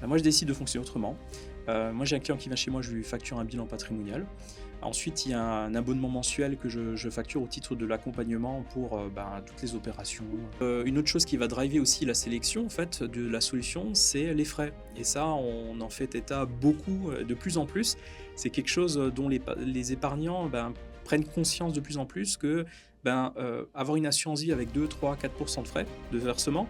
Moi, je décide de fonctionner autrement. Moi, j'ai un client qui vient chez moi, je lui facture un bilan patrimonial. Ensuite, il y a un abonnement mensuel que je facture au titre de l'accompagnement pour, toutes les opérations. Une autre chose qui va driver aussi la sélection, en fait, de la solution, c'est les frais et ça, on en fait état beaucoup, de plus en plus. C'est quelque chose, dont les épargnants, prennent conscience de plus en plus que, avoir une assurance vie avec 2, 3, 4% de frais de versement,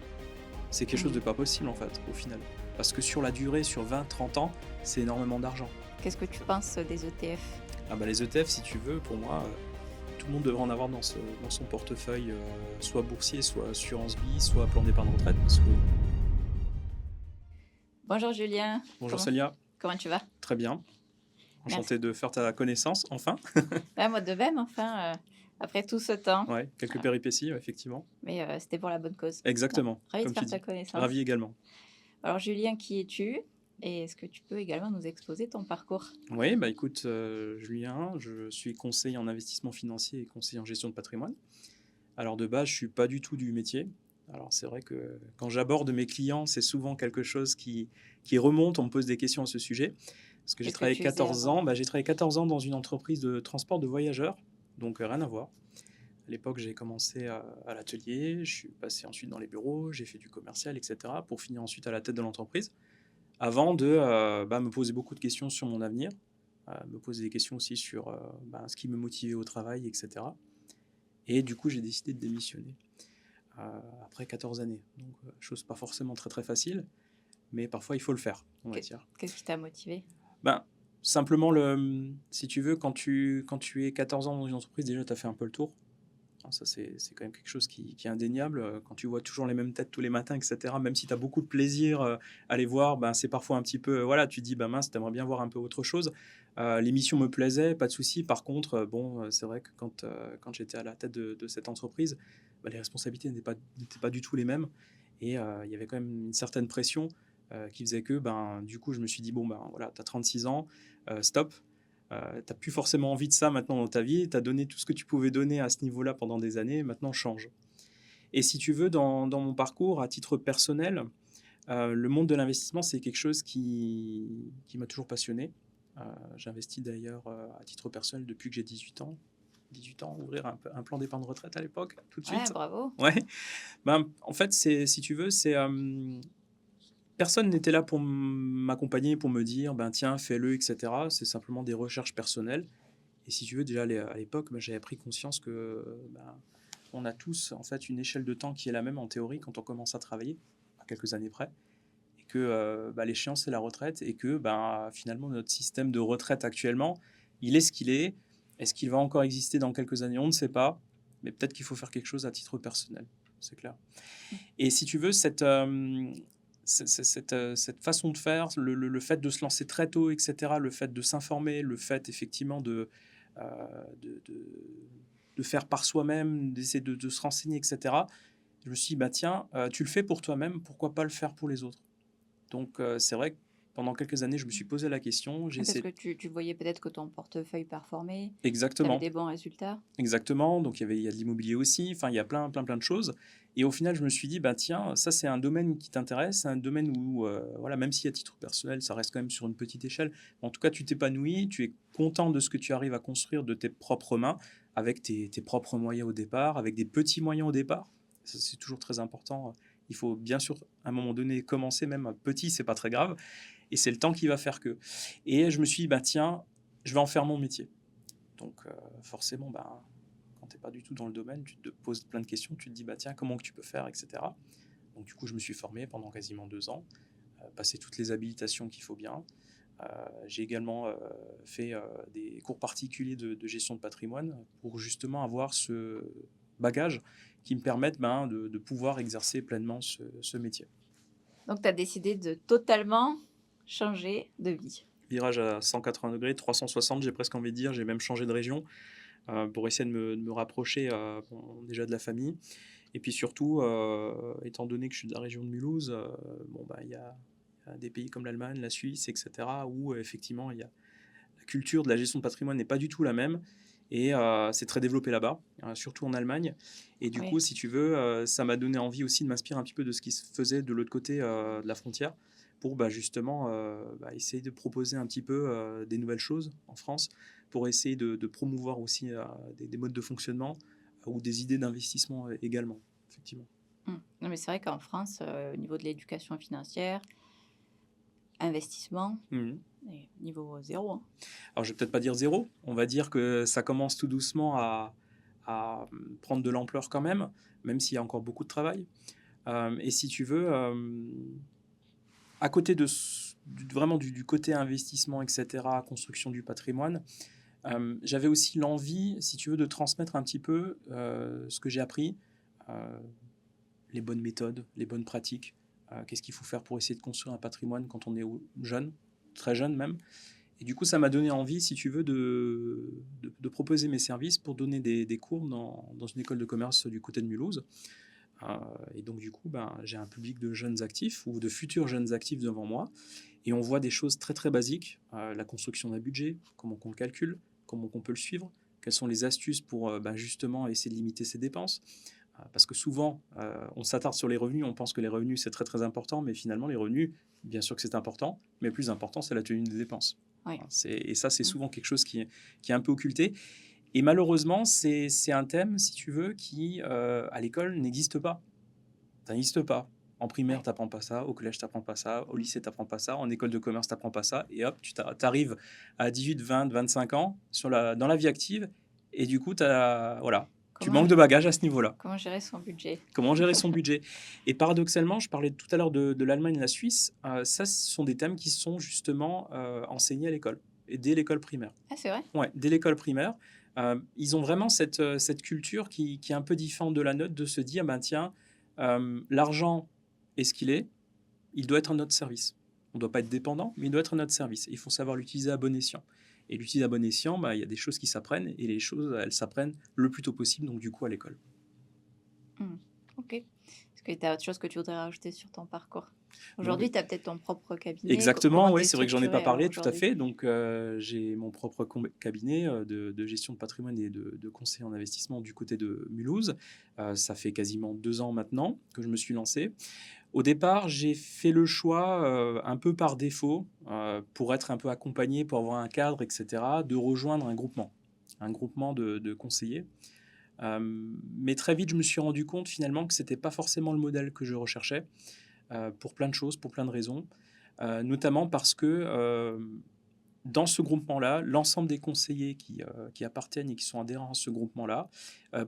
c'est quelque chose de Mmh. pas possible, en fait, au final. Parce que sur la durée, sur 20, 30 ans, c'est énormément d'argent. Qu'est-ce que tu penses des ETF? Les ETF, si tu veux, pour moi, tout le monde devrait en avoir dans son portefeuille, soit boursier, soit assurance vie, soit plan d'épargne retraite. Parce que... Bonjour Julien, Bonjour comment Célia, comment tu vas? très bien. Merci. Enchanté de faire ta connaissance, enfin. Ouais, moi de même, enfin, après tout ce temps, Ouais, quelques voilà, péripéties, ouais, effectivement. mais c'était pour la bonne cause. Bon, Exactement, ravie de comme tu faire ta dis. connaissance. Ravi également. Alors Julien, qui es-tu? Et est-ce que tu peux également nous exposer ton parcours? Oui, écoute, Julien, je suis conseiller en investissement financier et conseiller en gestion de patrimoine. Alors de base, je suis pas du tout du métier. Alors c'est vrai que quand j'aborde mes clients, c'est souvent quelque chose qui remonte, on me pose des questions à ce sujet. Parce que j'ai Qu'est-ce que travaillé tu faisais 14 avant? ans, j'ai travaillé 14 ans dans une entreprise de transport de voyageurs, donc rien à voir. À l'époque, j'ai commencé à l'atelier, je suis passé ensuite dans les bureaux, j'ai fait du commercial, etc. pour finir ensuite à la tête de l'entreprise, avant de me poser beaucoup de questions sur mon avenir, me poser des questions aussi sur ce qui me motivait au travail, etc. Et du coup, j'ai décidé de démissionner après 14 années. Donc, chose pas forcément très très facile, mais parfois il faut le faire, on va Qu'est- dire. Qu'est-ce qui t'a motivé? Ben, simplement, si tu veux, quand tu es 14 ans dans une entreprise, déjà, tu as fait un peu le tour. Hein, ça, c'est quand même quelque chose qui est indéniable. Quand tu vois toujours les mêmes têtes tous les matins, etc., même si tu as beaucoup de plaisir à les voir, c'est parfois un petit peu... voilà, tu te dis, mince, tu aimerais bien voir un peu autre chose. L'émission me plaisait, pas de souci. Par contre, c'est vrai que quand j'étais à la tête de cette entreprise, les responsabilités n'étaient pas du tout les mêmes. Et il y avait quand même une certaine pression qui faisait que, du coup, je me suis dit, voilà, tu as 36 ans, stop. Tu n'as plus forcément envie de ça maintenant dans ta vie, tu as donné tout ce que tu pouvais donner à ce niveau-là pendant des années, maintenant change. Et si tu veux, dans mon parcours, à titre personnel, le monde de l'investissement, c'est quelque chose qui m'a toujours passionné. J'investis d'ailleurs à titre personnel depuis que j'ai 18 ans. 18 ans, ouvrir un plan d'épargne retraite à l'époque, tout de Ouais, suite. bravo. Ouais. En fait, si tu veux, personne n'était là pour m'accompagner, pour me dire, tiens, fais-le, etc. C'est simplement des recherches personnelles. Et si tu veux, déjà à l'époque, j'avais pris conscience que on a tous en fait une échelle de temps qui est la même en théorie quand on commence à travailler, à quelques années près, et que l'échéance c'est la retraite, et que finalement notre système de retraite actuellement, il est ce qu'il est. Est-ce qu'il va encore exister dans quelques années? On ne sait pas, mais peut-être qu'il faut faire quelque chose à titre personnel, c'est clair. Et si tu veux, cette façon de faire, le fait de se lancer très tôt, etc., le fait de s'informer, le fait effectivement euh, de, de, de faire par soi-même, d'essayer de se renseigner, etc., je me suis dit, tiens, tu le fais pour toi-même, pourquoi pas le faire pour les autres? Donc, c'est vrai que pendant quelques années, je me suis posé la question, j'ai Parce essayé... que tu voyais peut-être que ton portefeuille performait, tu avais Exactement. des bons résultats. Exactement, donc il y a de l'immobilier aussi, enfin il y a plein de choses. Et au final, je me suis dit, tiens, ça c'est un domaine qui t'intéresse, c'est un domaine où, voilà, même si à titre personnel, ça reste quand même sur une petite échelle, en tout cas tu t'épanouis, tu es content de ce que tu arrives à construire de tes propres mains, avec tes propres moyens au départ, avec des petits moyens au départ. Ça, c'est toujours très important. Il faut bien sûr à un moment donné commencer, même petit, c'est pas très grave, et c'est le temps qui va faire que. Et je me suis dit, tiens, je vais en faire mon métier. Donc forcément, quand tu n'es pas du tout dans le domaine, tu te poses plein de questions, tu te dis, tiens, comment que tu peux faire, etc. Donc du coup, je me suis formé pendant quasiment 2 ans, passé toutes les habilitations qu'il faut bien. J'ai également fait des cours particuliers de gestion de patrimoine pour justement avoir ce bagage qui me permette de pouvoir exercer pleinement ce métier. Donc tu as décidé de totalement changer de vie. Virage à 180 degrés, 360, j'ai presque envie de dire, j'ai même changé de région pour essayer de me rapprocher déjà de la famille. Et puis surtout, étant donné que je suis de la région de Mulhouse, il y a des pays comme l'Allemagne, la Suisse, etc., où effectivement, la culture de la gestion de patrimoine n'est pas du tout la même. Et c'est très développé là-bas, surtout en Allemagne. Et du coup, Oui. si tu veux, ça m'a donné envie aussi de m'inspirer un petit peu de ce qui se faisait de l'autre côté de la frontière, pour justement essayer de proposer un petit peu des nouvelles choses en France, pour essayer de promouvoir aussi des modes de fonctionnement ou des idées d'investissement également, effectivement. Non, mais c'est vrai qu'en France, au niveau de l'éducation financière, investissement, Mhm. et niveau zéro, hein. Alors, je vais peut-être pas dire zéro, on va dire que ça commence tout doucement à prendre de l'ampleur quand même s'il y a encore beaucoup de travail. Et si tu veux, à côté vraiment du côté investissement, etc., construction du patrimoine, j'avais aussi l'envie, si tu veux, de transmettre un petit peu ce que j'ai appris, euh, les bonnes méthodes, les bonnes pratiques, qu'est-ce qu'il faut faire pour essayer de construire un patrimoine quand on est jeune, très jeune même. Et du coup, ça m'a donné envie, si tu veux, de proposer mes services pour donner des cours dans une école de commerce du côté de Mulhouse. Et donc, du coup, j'ai un public de jeunes actifs ou de futurs jeunes actifs devant moi. Et on voit des choses très, très basiques. La construction d'un budget, comment on le calcule, comment on peut le suivre, quelles sont les astuces pour justement essayer de limiter ses dépenses. Parce que souvent, on s'attarde sur les revenus, on pense que les revenus, c'est très, très important, mais finalement, les revenus, bien sûr que c'est important, mais le plus important, c'est la tenue des dépenses. Oui. Et ça, c'est Mm. souvent quelque chose qui est un peu occulté. Et malheureusement, c'est un thème, si tu veux, qui, à l'école, n'existe pas. Ça n'existe pas. En primaire, Ouais. tu n'apprends pas ça. Au collège, tu n'apprends pas ça. Au Mm. lycée, tu n'apprends pas ça. En école de commerce, tu n'apprends pas ça. Et hop, tu arrives à 18, 20, 25 ans dans la vie active. Et du coup, voilà, tu Comment, manques de bagages à ce niveau-là. comment gérer son budget? Comment gérer son budget? Et paradoxalement, je parlais tout à l'heure de l'Allemagne et de la Suisse. Ça, ce sont des thèmes qui sont justement enseignés à l'école, et dès l'école primaire. Ah, c'est vrai? Ouais, dès l'école primaire, ils ont vraiment cette culture qui est un peu différente de la nôtre, de se dire, tiens, l'argent est ce qu'il est, il doit être à notre service. On ne doit pas être dépendant, mais il doit être à notre service. Il faut savoir l'utiliser à bon escient. Et l'utiliser à bon escient, il y a des choses qui s'apprennent, et les choses, elles s'apprennent le plus tôt possible, donc du coup à l'école. Ok. Est-ce que tu as autre chose que tu voudrais rajouter sur ton parcours? Non, Aujourd'hui, tu as peut-être ton propre cabinet. exactement, Comment tu oui, es c'est vrai que j'en ai pas structuré parlé, tout à aujourd'hui? fait. Donc, j'ai mon propre cabinet de gestion de patrimoine et de conseil en investissement du côté de Mulhouse. Ça fait quasiment 2 ans maintenant que je me suis lancé. Au départ, j'ai fait le choix, un peu par défaut, pour être un peu accompagné, pour avoir un cadre, etc., de rejoindre un groupement de conseillers. Mais très vite, je me suis rendu compte finalement que ce n'était pas forcément le modèle que je recherchais, pour plein de choses, pour plein de raisons. Notamment parce que dans ce groupement-là, l'ensemble des conseillers qui appartiennent et qui sont adhérents à ce groupement-là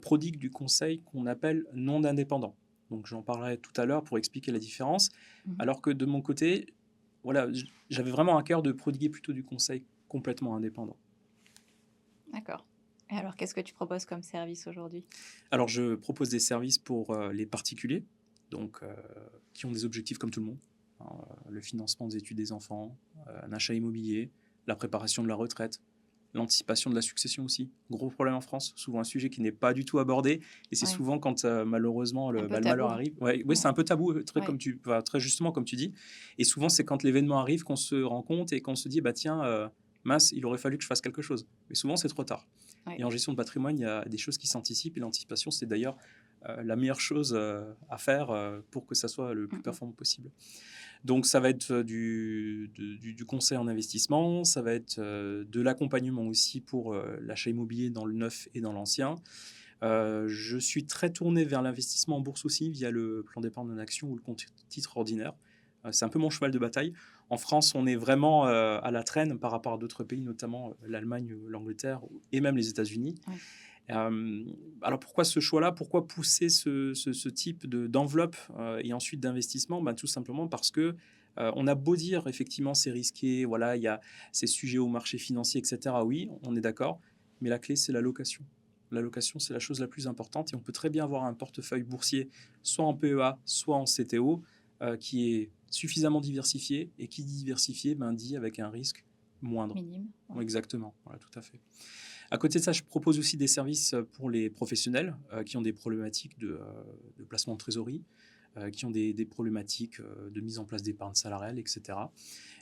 prodiguent du conseil qu'on appelle non indépendant. Donc j'en parlerai tout à l'heure pour expliquer la différence. Mhm. Alors que de mon côté, voilà, j'avais vraiment à cœur de prodiguer plutôt du conseil complètement indépendant. D'accord. Et alors, qu'est-ce que tu proposes comme service aujourd'hui? Alors je propose des services pour les particuliers, donc qui ont des objectifs comme tout le monde. Hein, le financement des études des enfants, un achat immobilier, la préparation de la retraite, l'anticipation de la succession aussi. Gros problème en France, souvent un sujet qui n'est pas du tout abordé. Et c'est Ouais. souvent quand malheureusement Un peu le malheur tabou. arrive. Ouais, Ouais. c'est un peu tabou, Ouais. très justement comme tu dis. Et souvent c'est quand l'événement arrive qu'on se rend compte et qu'on se dit, tiens, mince, il aurait fallu que je fasse quelque chose. Mais souvent c'est trop tard. Ouais. Et en gestion de patrimoine, il y a des choses qui s'anticipent. Et l'anticipation, c'est d'ailleurs la meilleure chose à faire pour que ça soit le plus Mhm. performant possible. Donc, ça va être du conseil en investissement, ça va être de l'accompagnement aussi pour l'achat immobilier dans le neuf et dans l'ancien. Je suis très tourné vers l'investissement en bourse aussi via le plan d'épargne en action ou le compte titre ordinaire. C'est un peu mon cheval de bataille. En France, on est vraiment à la traîne par rapport à d'autres pays, notamment l'Allemagne, l'Angleterre et même les États-Unis. Ouais. Alors pourquoi ce choix-là? Pourquoi pousser ce type d'enveloppe et ensuite d'investissement? Tout simplement parce que on a beau dire effectivement c'est risqué, voilà, il y a ces sujets au marché financier, etc. Oui, on est d'accord, mais la clé c'est la location. La location, c'est la chose la plus importante et on peut très bien avoir un portefeuille boursier, soit en PEA, soit en CTO, qui est suffisamment diversifié, et qui dit diversifié dit avec un risque moindre. Minime. Ouais. Exactement, voilà, tout à fait. À côté de ça, je propose aussi des services pour les professionnels qui ont des problématiques de placement de trésorerie, qui ont des problématiques de mise en place d'épargne salariale, etc.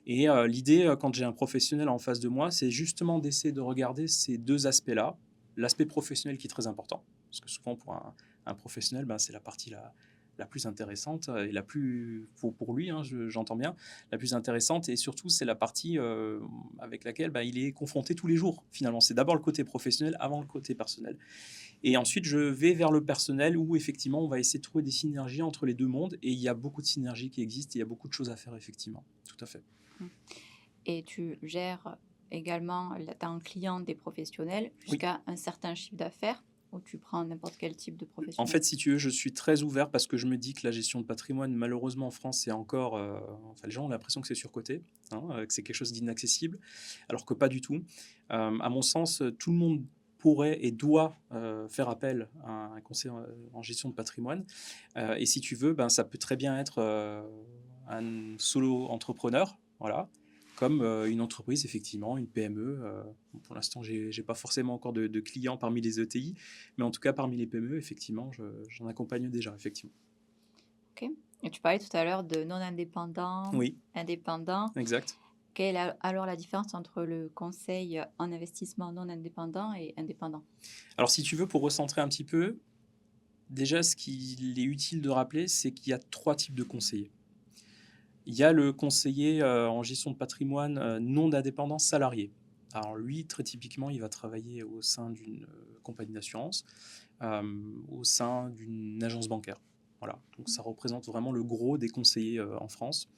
Et l'idée, quand j'ai un professionnel en face de moi, c'est justement d'essayer de regarder ces deux aspects-là. L'aspect professionnel qui est très important, parce que souvent pour un professionnel, c'est la partie la plus intéressante et la plus, pour lui, hein, j'entends bien, la plus intéressante. Et surtout, c'est la partie avec laquelle il est confronté tous les jours, finalement. C'est d'abord le côté professionnel avant le côté personnel. Et ensuite, je vais vers le personnel où, effectivement, on va essayer de trouver des synergies entre les deux mondes. Et il y a beaucoup de synergies qui existent et il y a beaucoup de choses à faire, effectivement. Tout à fait. Et tu gères également d'un client des professionnels Oui. jusqu'à un certain chiffre d'affaires ou tu prends n'importe quel type de En professionnel? fait, si tu veux, je suis très ouvert parce que je me dis que la gestion de patrimoine, malheureusement, en France, c'est encore. Enfin, les gens ont l'impression que c'est surcoté, hein, que c'est quelque chose d'inaccessible, alors que pas du tout. À mon sens, tout le monde pourrait et doit faire appel à un conseiller en gestion de patrimoine. Et si tu veux, ça peut très bien être un solo entrepreneur, voilà, comme une entreprise, effectivement, une PME. Pour l'instant, j'ai pas forcément encore de clients parmi les ETI, mais en tout cas, parmi les PME, effectivement, j'en accompagne déjà, effectivement. OK. Et tu parlais tout à l'heure de non indépendant, Oui, indépendant. exact. Quelle est alors la différence entre le conseil en investissement non indépendant et indépendant? Alors, si tu veux, pour recentrer un petit peu, déjà, ce qu'il est utile de rappeler, c'est qu'il y a 3 types de conseillers. Il y a le conseiller en gestion de patrimoine non indépendant salarié. Alors lui, très typiquement, il va travailler au sein d'une compagnie d'assurance, au sein d'une agence bancaire. Voilà. Donc ça représente vraiment le gros des conseillers en France.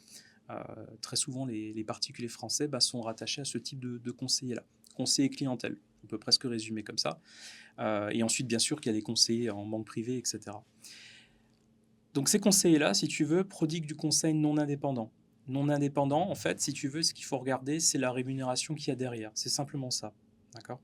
Très souvent, les particuliers français sont rattachés à ce type de conseiller-là. Conseiller clientèle, on peut presque résumer comme ça. Et ensuite, bien sûr, qu'il y a des conseillers en banque privée, etc. Donc ces conseillers-là, si tu veux, prodiguent du conseil non indépendant. Non indépendant, en fait, si tu veux, ce qu'il faut regarder, c'est la rémunération qu'il y a derrière. C'est simplement ça. D'accord.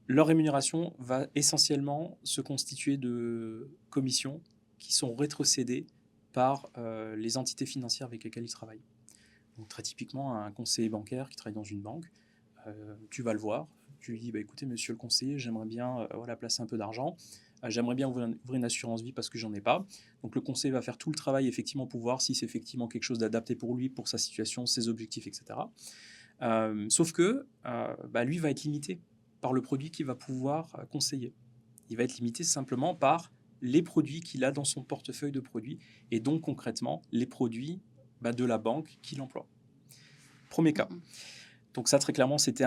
Leur rémunération va essentiellement se constituer de commissions qui sont rétrocédées par les entités financières avec lesquelles ils travaillent. Donc très typiquement, un conseiller bancaire qui travaille dans une banque, tu vas le voir, tu lui dis écoutez, monsieur le conseiller, j'aimerais bien placer un peu d'argent. J'aimerais bien ouvrir une assurance vie parce que j'en ai pas. Donc le conseiller va faire tout le travail effectivement pour voir si c'est effectivement quelque chose d'adapté pour lui, pour sa situation, ses objectifs, etc. Sauf que lui va être limité par le produit qu'il va pouvoir conseiller. Il va être limité simplement par les produits qu'il a dans son portefeuille de produits et donc concrètement les produits de la banque qu'il emploie. Premier cas. Donc ça, très clairement, c'était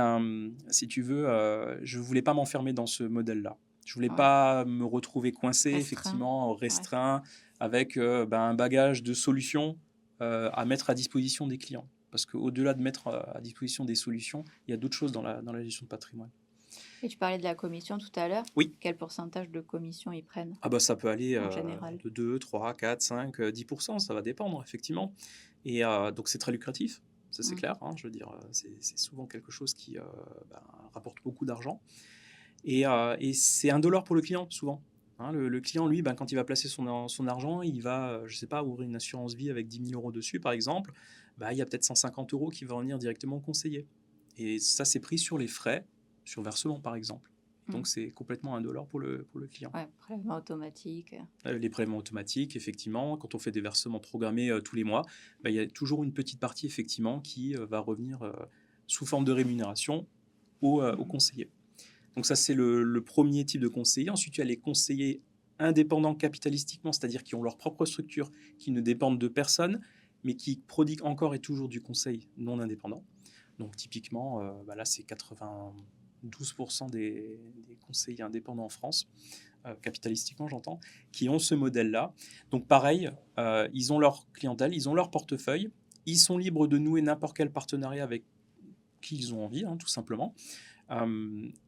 si tu veux, je voulais pas m'enfermer dans ce modèle-là. Je voulais pas me retrouver coincé, effectivement, restreint, avec un bagage de solutions à mettre à disposition des clients. Parce qu'au-delà de mettre à disposition des solutions, il y a d'autres choses dans la gestion de patrimoine. Et tu parlais de la commission tout à l'heure. Oui. Quel pourcentage de commission ils prennent Ça peut aller en général de 2, 3, 4, 5, 10%, ça va dépendre, effectivement. Et donc c'est très lucratif, ça c'est clair. Hein, je veux dire, c'est souvent quelque chose qui rapporte beaucoup d'argent. Et c'est indolore pour le client, souvent. Hein, le client, lui, quand il va placer son argent, il va, je ne sais pas, ouvrir une assurance vie avec 10 000 € dessus, par exemple. Il y a peut-être 150 € qui vont venir directement au conseiller. Et ça, c'est pris sur les frais, sur versement, par exemple. Donc, c'est complètement indolore pour le client. Ouais, prélèvement automatique. Les prélèvements automatiques, effectivement, quand on fait des versements programmés tous les mois, il y a toujours une petite partie, effectivement, qui va revenir sous forme de rémunération au conseiller. Donc ça, c'est le premier type de conseiller. Ensuite, il y a les conseillers indépendants capitalistiquement, c'est-à-dire qui ont leur propre structure, qui ne dépendent de personne, mais qui prodiguent encore et toujours du conseil non indépendant. Donc typiquement, là, c'est 92% des conseillers indépendants en France, capitalistiquement j'entends, qui ont ce modèle-là. Donc pareil, ils ont leur clientèle, ils ont leur portefeuille, ils sont libres de nouer n'importe quel partenariat avec qui ils ont envie, tout simplement.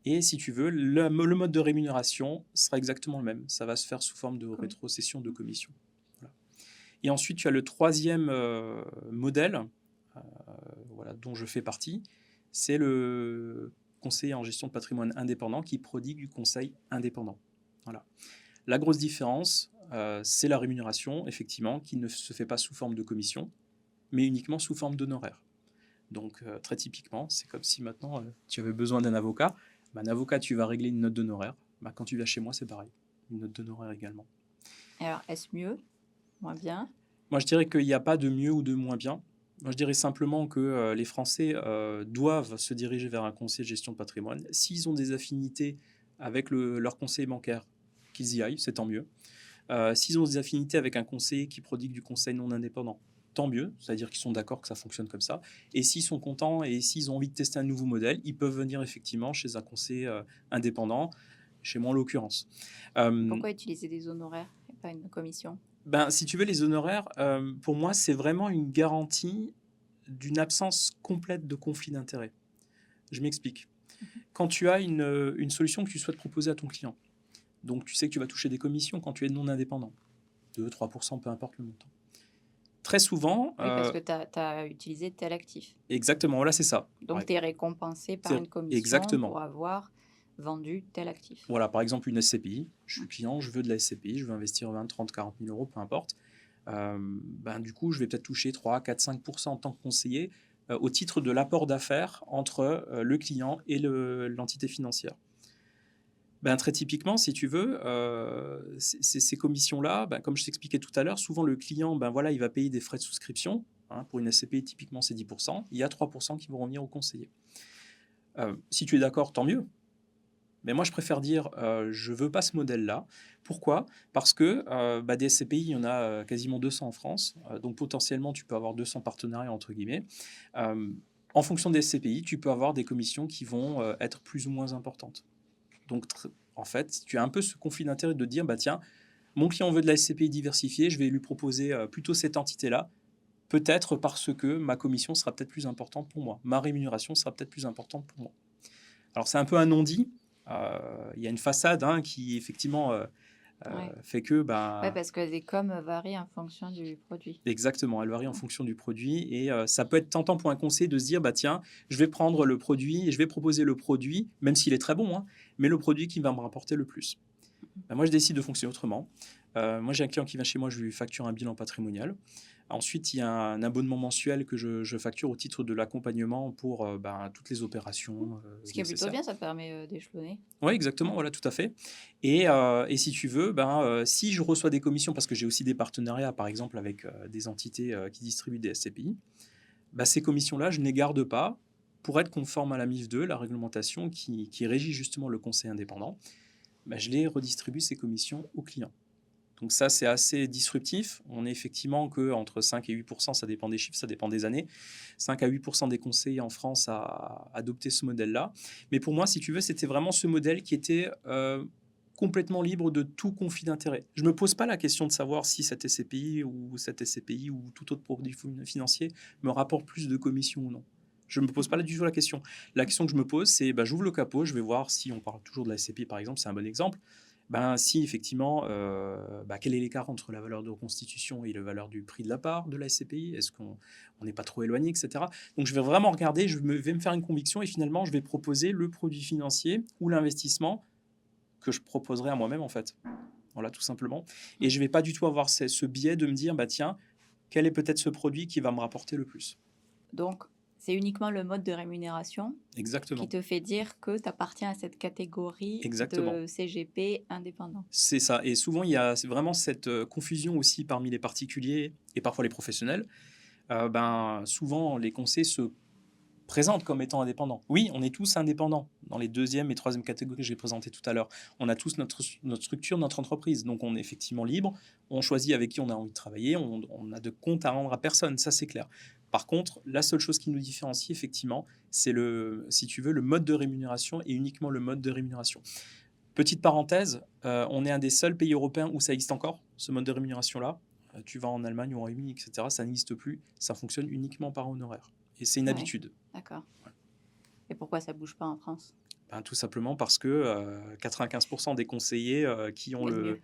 Et si tu veux, le mode de rémunération sera exactement le même. Ça va se faire sous forme de rétrocession de commission. Voilà. Et ensuite, tu as le troisième modèle dont je fais partie. C'est le conseiller en gestion de patrimoine indépendant qui prodigue du conseil indépendant. Voilà. La grosse différence, c'est la rémunération, effectivement, qui ne se fait pas sous forme de commission, mais uniquement sous forme d'honoraires. Donc, très typiquement, c'est comme si maintenant tu avais besoin d'un avocat. Un avocat, tu vas régler une note d'honoraire. Quand tu viens chez moi, c'est pareil. Une note d'honoraire également. Alors, est-ce mieux? Moins bien? Moi, je dirais qu'il n'y a pas de mieux ou de moins bien. Moi, je dirais simplement que les Français doivent se diriger vers un conseiller de gestion de patrimoine. S'ils ont des affinités avec leur conseiller bancaire, qu'ils y aillent, c'est tant mieux. S'ils ont des affinités avec un conseiller qui prodigue du conseil non indépendant, tant mieux, c'est-à-dire qu'ils sont d'accord que ça fonctionne comme ça. Et s'ils sont contents et s'ils ont envie de tester un nouveau modèle, ils peuvent venir effectivement chez un conseiller indépendant, chez moi en l'occurrence. Euh, Pourquoi utiliser des honoraires et pas une commission? Ben, si tu veux, les honoraires, pour moi, c'est vraiment une garantie d'une absence complète de conflit d'intérêts. Je m'explique. Mhm. Quand tu as une solution que tu souhaites proposer à ton client, donc tu sais que tu vas toucher des commissions quand tu es non indépendant, 2-3%, peu importe le montant. Très souvent, Oui, parce que tu as utilisé tel actif. exactement, voilà, c'est ça. Donc, tu es récompensé par une commission Exactement. pour avoir vendu tel actif. Voilà, par exemple, une SCPI. Je suis client, je veux de la SCPI, je veux investir 20, 30, 40 000 euros, peu importe. Ben, du coup, je vais peut-être toucher 3, 4, 5% en tant que conseiller au titre de l'apport d'affaires entre le client et l'entité financière. Ben, très typiquement, si tu veux, ces commissions-là, ben, comme je t'expliquais tout à l'heure, souvent le client, ben, voilà, il va payer des frais de souscription. Hein, pour une SCPI, typiquement, c'est 10%. Il y a 3% qui vont revenir au conseiller. Si tu es d'accord, tant mieux. Mais moi, je préfère dire, je ne veux pas ce modèle-là. Pourquoi? Parce que bah, des SCPI, il y en a quasiment 200 en France. Donc potentiellement, tu peux avoir 200 partenariats, entre guillemets. Euh, En fonction des SCPI, tu peux avoir des commissions qui vont être plus ou moins importantes. Donc, en fait, tu as un peu ce conflit d'intérêt de dire, bah, tiens, mon client veut de la SCPI diversifiée, je vais lui proposer plutôt cette entité-là, peut-être parce que ma commission sera peut-être plus importante pour moi. Ma rémunération sera peut-être plus importante pour moi. Alors, c'est un peu un non-dit. Il y a une façade hein, qui, effectivement, Ouais. fait que, Ouais, bah, parce que les coms varient en fonction du produit. exactement, elle varie en fonction du produit. Et ça peut être tentant pour un conseiller de se dire, bah, tiens, je vais prendre le produit et je vais proposer le produit, même s'il est très bon, hein, mais le produit qui va me rapporter le plus. Ben, moi, je décide de fonctionner autrement. Moi, j'ai un client qui vient chez moi, je lui facture un bilan patrimonial. Ensuite, il y a un abonnement mensuel que je facture au titre de l'accompagnement pour ben, toutes les opérations Ce qui est plutôt nécessaires. bien, ça te permet d'échelonner. Oui, exactement, Ouais. voilà, tout à fait. Et si tu veux, ben, si je reçois des commissions, parce que j'ai aussi des partenariats, par exemple, avec des entités qui distribuent des SCPI, ben, ces commissions-là, je ne les garde pas pour être conforme à la MIF 2, la réglementation qui régit justement le conseil indépendant. Ben, je les redistribue, ces commissions, aux clients. Donc ça, c'est assez disruptif. On est effectivement que entre 5 et 8%, ça dépend des chiffres, ça dépend des années, 5 à 8% des conseillers en France à adopter ce modèle-là. Mais pour moi, si tu veux, c'était vraiment ce modèle qui était complètement libre de tout conflit d'intérêt. Je ne me pose pas la question de savoir si cette SCPI ou cette SCPI ou tout autre produit financier me rapporte plus de commissions ou non. Je ne me pose pas du tout la question. La question que je me pose, c'est bah, j'ouvre le capot, je vais voir si on parle toujours de la SCPI par exemple, c'est un bon exemple. Ben, si effectivement, bah, quel est l'écart entre la valeur de reconstitution et la valeur du prix de la part de la SCPI? Est-ce qu'on n'est pas trop éloigné, etc. Donc je vais vraiment regarder, vais me faire une conviction et finalement je vais proposer le produit financier ou l'investissement que je proposerai à moi-même en fait. Voilà, tout simplement. Et je ne vais pas du tout avoir ce biais de me dire, bah tiens, quel est peut-être ce produit qui va me rapporter le plus? Donc, c'est uniquement le mode de rémunération qui Exactement. te fait dire que tu appartiens à cette catégorie Exactement. de CGP indépendant. C'est ça. Et souvent, il y a vraiment cette confusion aussi parmi les particuliers et parfois les professionnels. Ben, souvent, les conseillers se présentent comme étant indépendants. Oui, on est tous indépendants dans les deuxième et troisième catégories que j'ai présentées tout à l'heure. On a tous notre structure, notre entreprise. Donc, on est effectivement libre. On choisit avec qui on a envie de travailler. On a de compte à rendre à personne. Ça, c'est clair. Par contre, la seule chose qui nous différencie, effectivement, c'est si tu veux, le mode de rémunération et uniquement le mode de rémunération. Petite parenthèse, on est un des seuls pays européens où ça existe encore, ce mode de rémunération-là. Tu vas en Allemagne ou en Royaume-Uni, etc., ça n'existe plus. Ça fonctionne uniquement par honoraire. Et c'est une Ouais, habitude. d'accord. Ouais. Et pourquoi ça bouge pas en France? Ben, tout simplement parce que 95% des conseillers qui ont Vaut mieux. le...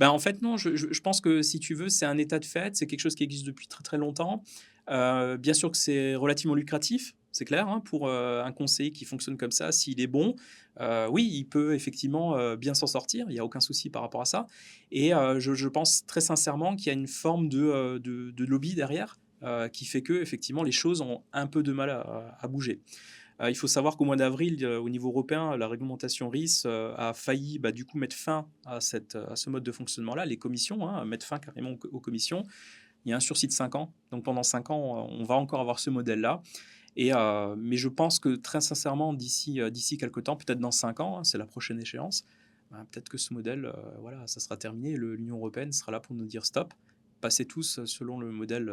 Ben, en fait, non, je pense que si tu veux, c'est un état de fait, c'est quelque chose qui existe depuis très très longtemps. Bien sûr que c'est relativement lucratif, c'est clair, hein, pour un conseiller qui fonctionne comme ça, s'il est bon, oui, il peut effectivement bien s'en sortir, il n'y a aucun souci par rapport à ça. Et je pense très sincèrement qu'il y a une forme de lobby derrière qui fait que effectivement les choses ont un peu de mal à bouger. Il faut savoir qu'au mois d'avril, au niveau européen, la réglementation RIS a failli du coup mettre fin à ce mode de fonctionnement-là, les commissions, hein, mettre fin carrément aux commissions. Il y a un sursis de 5 ans. Donc pendant 5 ans, on va encore avoir ce modèle-là. Mais je pense que très sincèrement, d'ici quelques temps, peut-être dans 5 ans, hein, c'est la prochaine échéance, ben, peut-être que ce modèle, voilà, ça sera terminé. L'Union européenne sera là pour nous dire stop, passez tous selon le modèle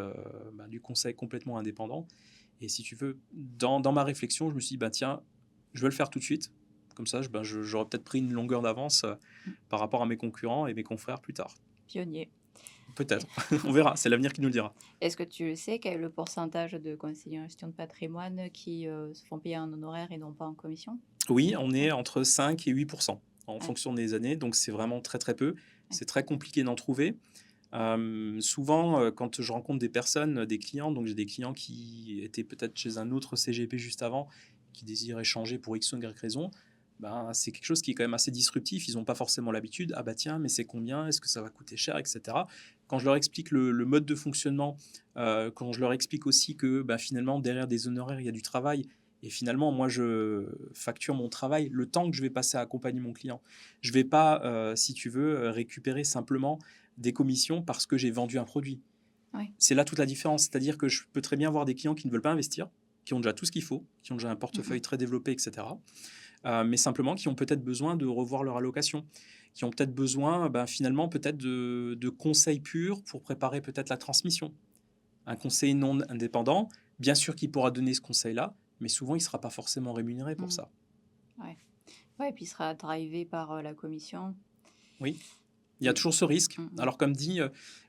ben, du conseil complètement indépendant. Et si tu veux, dans ma réflexion, je me suis dit, ben, tiens, je vais le faire tout de suite. Comme ça, j'aurais peut-être pris une longueur d'avance Mmh. par rapport à mes concurrents et mes confrères plus tard. Pionnier. Peut-être, on verra, c'est l'avenir qui nous le dira. Est-ce que tu le sais, quel est le pourcentage de conseillers en gestion de patrimoine qui se font payer en honoraire et non pas en commission? Oui, on est entre 5 et 8 en Ouais, fonction des années, donc c'est vraiment très très peu. ouais. C'est très compliqué d'en trouver. Souvent, quand je rencontre des personnes, des clients, donc j'ai des clients qui étaient peut-être chez un autre CGP juste avant, qui désiraient changer pour X ou Y raison, ben, c'est quelque chose qui est quand même assez disruptif. Ils n'ont pas forcément l'habitude. Ah bah tiens, mais c'est combien? Est-ce que ça va coûter cher, etc. Quand je leur explique le mode de fonctionnement, quand je leur explique aussi que bah, finalement, derrière des honoraires, il y a du travail. Et finalement, moi, je facture mon travail, le temps que je vais passer à accompagner mon client. Je ne vais pas, si tu veux, récupérer simplement des commissions parce que j'ai vendu un produit. Ouais. C'est là toute la différence. C'est-à-dire que je peux très bien avoir des clients qui ne veulent pas investir, qui ont déjà tout ce qu'il faut, qui ont déjà un Mmh mh. portefeuille très développé, etc. Mais simplement qui ont peut-être besoin de revoir leur allocation, qui ont peut-être besoin finalement peut-être de conseils purs pour préparer peut-être la transmission. Un conseiller non indépendant, bien sûr qu'il pourra donner ce conseil-là, mais souvent il ne sera pas forcément rémunéré pour Mmh. ça. Ouais. Ouais, et puis il sera drivé par, la commission Oui. Il y a et toujours ce risque. mmh mh. Alors comme dit,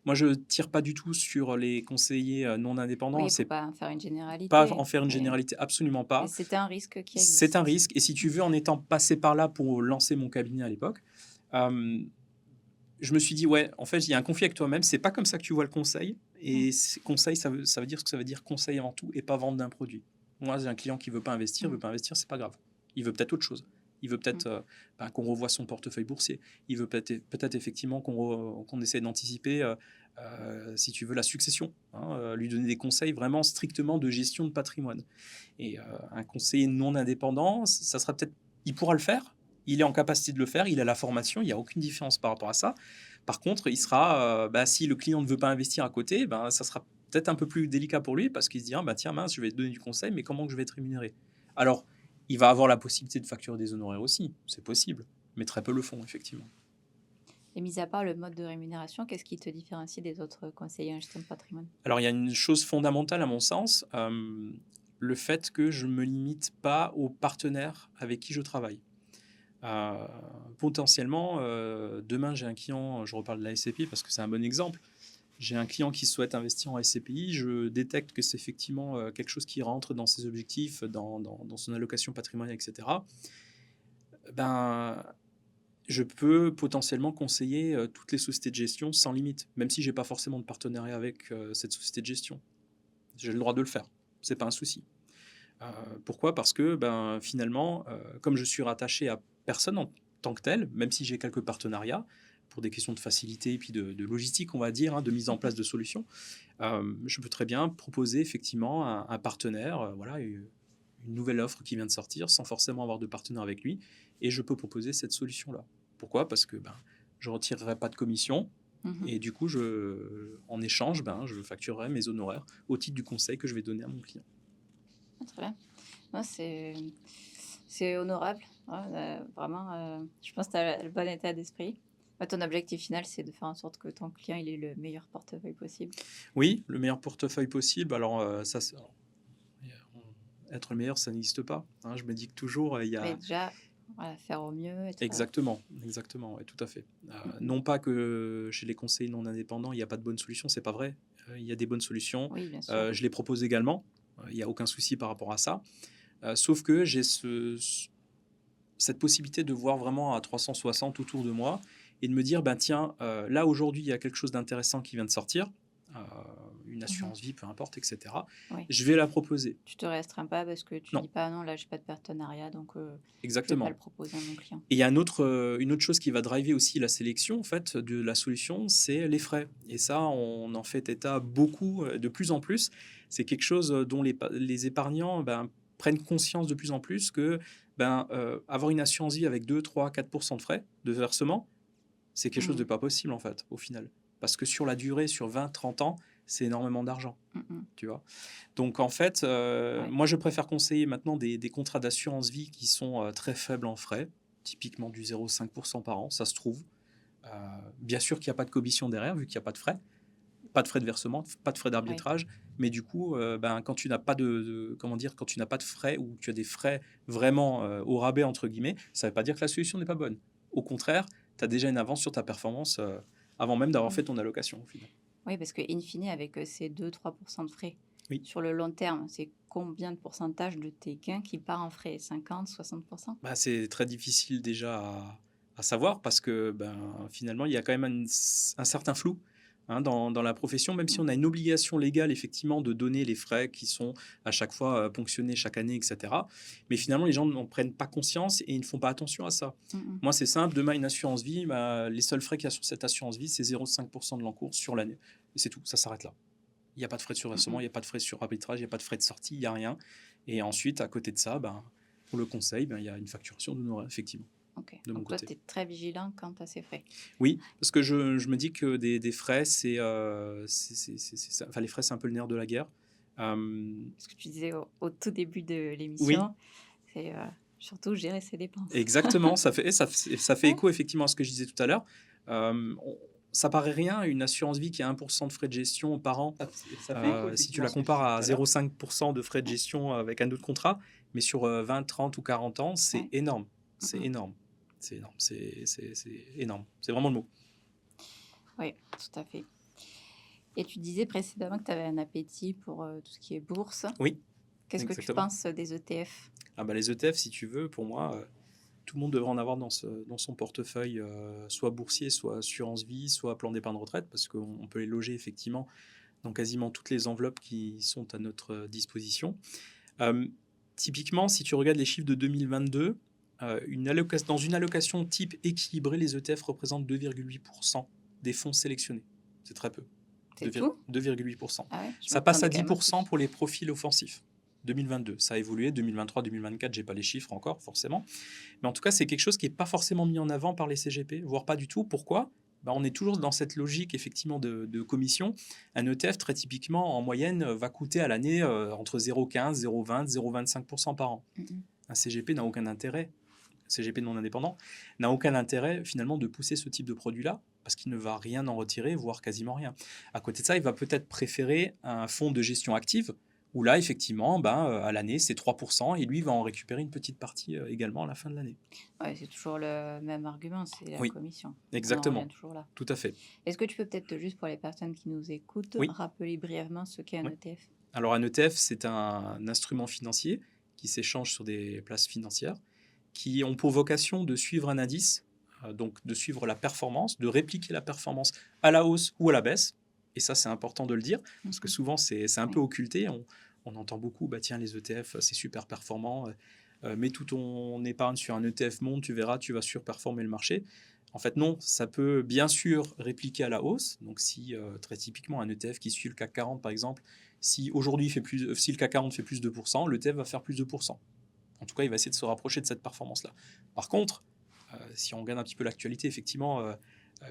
moi je tire pas du tout sur les conseillers non Oui, indépendants. il faut C'est pas en faire une pas généralité, en faire une généralité, absolument mais pas. c'est un risque qui C'est un existe. risque. Et si tu veux, en étant passé par là pour lancer mon cabinet à l'époque, euh, je me suis dit, ouais, en fait, il y a un conflit avec toi-même. C'est pas comme ça que tu vois le conseil. Mmh. Et conseil, ça veut dire ce que ça veut dire conseil avant tout et pas vendre d'un produit. Moi, j'ai un client qui Mmh. veut pas investir, c'est pas grave. Il veut peut-être autre chose. Il veut Mmh. peut-être qu'on revoie son portefeuille boursier. Il veut peut-être effectivement qu'on essaie d'anticiper, si tu veux, la succession. Hein, lui donner des conseils vraiment strictement de gestion de patrimoine. Et un conseiller non indépendant, ça sera peut-être, il pourra le faire. Il est en capacité de le faire. Il a la formation. Il n'y a aucune différence par rapport à ça. Par contre, il sera, si le client ne veut pas investir à côté, ça sera peut-être un peu plus délicat pour lui parce qu'il se dira, tiens, mince, je vais te donner du conseil, mais comment que je vais être rémunéré? Alors, il va avoir la possibilité de facturer des honoraires aussi, c'est possible, mais très peu le font, effectivement. Et mis à part le mode de rémunération, qu'est-ce qui te différencie des autres conseillers en gestion de patrimoine? Alors, il y a une chose fondamentale à mon sens, le fait que je ne me limite pas aux partenaires avec qui je travaille. Euh, Potentiellement, demain, j'ai un client, je reparle de la SCPI parce que c'est un bon exemple. J'ai un client qui souhaite investir en SCPI, je détecte que c'est effectivement quelque chose qui rentre dans ses objectifs, dans son allocation patrimoniale, etc. Ben, je peux potentiellement conseiller toutes les sociétés de gestion sans limite, même si je n'ai pas forcément de partenariat avec cette société de gestion. J'ai le droit de le faire, ce n'est pas un souci. Pourquoi? Parce que finalement, comme je suis rattaché à personne en tant que tel, même si j'ai quelques partenariats, pour des questions de facilité et puis de logistique, on va dire, hein, de mise en Mmh. place de solutions, je peux très bien proposer effectivement un partenaire, voilà, une nouvelle offre qui vient de sortir sans forcément avoir de partenaire avec lui, et je peux proposer cette solution-là. Pourquoi? Parce que je ne retirerai pas de commission, Mmh. et du coup, en échange, je facturerai mes honoraires au titre du conseil que je vais donner à mon client. Ah, très bien. Ouais, c'est honorable. Ouais, vraiment, je pense que tu as le bon état d'esprit. Bah, ton objectif final, c'est de faire en sorte que ton client il ait le meilleur portefeuille possible. Oui, le meilleur portefeuille possible. Alors, être le meilleur, ça n'existe pas. Hein. Je me dis que toujours, il y Mais a... déjà, voilà, faire au mieux, être. Exactement, exactement, ouais, tout à fait. Mmh. Non pas que chez les conseillers non indépendants, il n'y a pas de bonne solution, c'est pas vrai. Il y a des bonnes solutions. Oui, bien sûr. Je les propose également. Il n'y a aucun souci par rapport à ça. Sauf que j'ai cette possibilité de voir vraiment à 360 autour de moi et de me dire, tiens, là aujourd'hui, il y a quelque chose d'intéressant qui vient de sortir, euh, une Mmh. assurance vie, peu importe, etc. Oui. Je vais la proposer. Tu te restreins pas parce que tu Non, dis pas: «Non, là, j'ai pas de partenariat, donc je vais pas le exactement. proposer à mon client». Et il y a une autre chose qui va driver aussi la sélection en fait, de la solution, c'est les frais. Et ça, on en fait état beaucoup, de plus en plus. C'est quelque chose dont les épargnants prennent conscience de plus en plus que avoir une assurance vie avec 2, 3, 4% de frais de versement, c'est quelque chose de Mmh. pas possible en fait, au final. Parce que sur la durée, sur 20, 30 ans, c'est énormément d'argent, Mmh. tu vois. Donc en fait, Ouais. moi je préfère conseiller maintenant des contrats d'assurance vie qui sont très faibles en frais. typiquement du 0,5% par an, ça se trouve. Euh, Bien sûr qu'il n'y a pas de commission derrière, vu qu'il n'y a pas de frais. Pas de frais de versement, pas de frais d'arbitrage, mais du coup, quand tu n'as pas comment dire, quand tu n'as pas de frais ou tu as des frais vraiment au rabais entre guillemets, ça ne veut pas dire que la solution n'est pas bonne. Au contraire, tu as déjà une avance sur ta performance avant même d'avoir fait ton allocation au final. Oui, parce que in fine, avec ces 2-3% de frais, Oui. sur le long terme, c'est combien de pourcentage de tes gains qui part en frais? 50-60%? C'est très difficile déjà à savoir parce que finalement, il y a quand même un certain flou dans la profession, même si on a une obligation légale effectivement de donner les frais qui sont à chaque fois ponctionnés chaque année, etc. Mais finalement, les gens n'en prennent pas conscience et ils ne font pas attention à ça. Moi, c'est simple, demain, une assurance vie, les seuls frais qu'il y a sur cette assurance vie, c'est 0,5% de l'encours sur l'année. Et c'est tout, ça s'arrête là. Il n'y a pas de frais de surversement, il n'y a pas de frais sur arbitrage, il n'y a pas de frais de sortie, il n'y a rien. Et ensuite, à côté de ça, pour le conseil, il y a une facturation d'honoraires, effectivement. Ok. De mon Donc toi, côté. tu es très vigilant quant à ces frais. Oui, parce que je me dis que des frais, enfin, les frais, c'est un peu le nerf de la guerre. Ce que tu disais au tout début de Oui, l'émission, c'est surtout gérer ses dépenses. exactement. Ça fait écho effectivement à ce que je disais tout à l'heure. Ça paraît rien, une assurance vie qui a 1% de frais de gestion par an, si tu la compares à 0,5% de frais de gestion avec un autre contrat, mais sur 20, 30 ou 40 ans, c'est énorme. C'est énorme. C'est énorme. C'est énorme. C'est vraiment le mot. Oui, tout à fait. Et tu disais précédemment que tu avais un appétit pour tout ce qui est bourse. Oui. Qu'est-ce que tu penses des ETF? Les ETF, si tu veux, pour moi, tout le monde devrait en avoir dans son portefeuille, soit boursier, soit assurance vie, soit plan d'épargne retraite, parce qu'on peut les loger effectivement dans quasiment toutes les enveloppes qui sont à notre disposition. Typiquement, si tu regardes les chiffres de 2022, dans une allocation type équilibrée, les ETF représentent 2,8% des fonds sélectionnés. C'est très peu. C'est tout 2,8%. Ah ouais, ça passe à 10% pour les profils offensifs. 2022, ça a évolué. 2023, 2024, j'ai pas les chiffres encore forcément. Mais en tout cas, c'est quelque chose qui n'est pas forcément mis en avant par les CGP, voire pas du tout. Pourquoi ? On est toujours dans cette logique effectivement de commission. Un ETF, très typiquement, en moyenne, va coûter à l'année entre 0,15, 0,20, 0,25% par an. Un CGP n'a aucun intérêt, CGP non indépendant, n'a aucun intérêt finalement de pousser ce type de produit-là, parce qu'il ne va rien en retirer, voire quasiment rien. À côté de ça, il va peut-être préférer un fonds de gestion active, où là, effectivement, à l'année, c'est 3%, et lui va en récupérer une petite partie également à la fin de l'année. Ouais, c'est toujours le même argument, c'est la commission. Exactement, on revient toujours là. Tout à fait. Est-ce que tu peux peut-être, juste pour les personnes qui nous écoutent, rappeler brièvement ce qu'est un ETF ? Alors, un ETF, c'est un instrument financier qui s'échange sur des places financières, qui ont pour vocation de suivre un indice, donc de suivre la performance, de répliquer la performance à la hausse ou à la baisse. Et ça, c'est important de le dire, parce que souvent, c'est un peu occulté. On entend beaucoup, tiens, les ETF, c'est super performant. Mets tout ton épargne sur un ETF monde, tu verras, tu vas surperformer le marché. En fait, non, ça peut bien sûr répliquer à la hausse. Donc, si très typiquement un ETF qui suit le CAC 40, par exemple, si aujourd'hui si le CAC 40 fait plus de 2%, l'ETF va faire plus de 2%. En tout cas, il va essayer de se rapprocher de cette performance-là. Par contre, si on regarde un petit peu l'actualité, effectivement,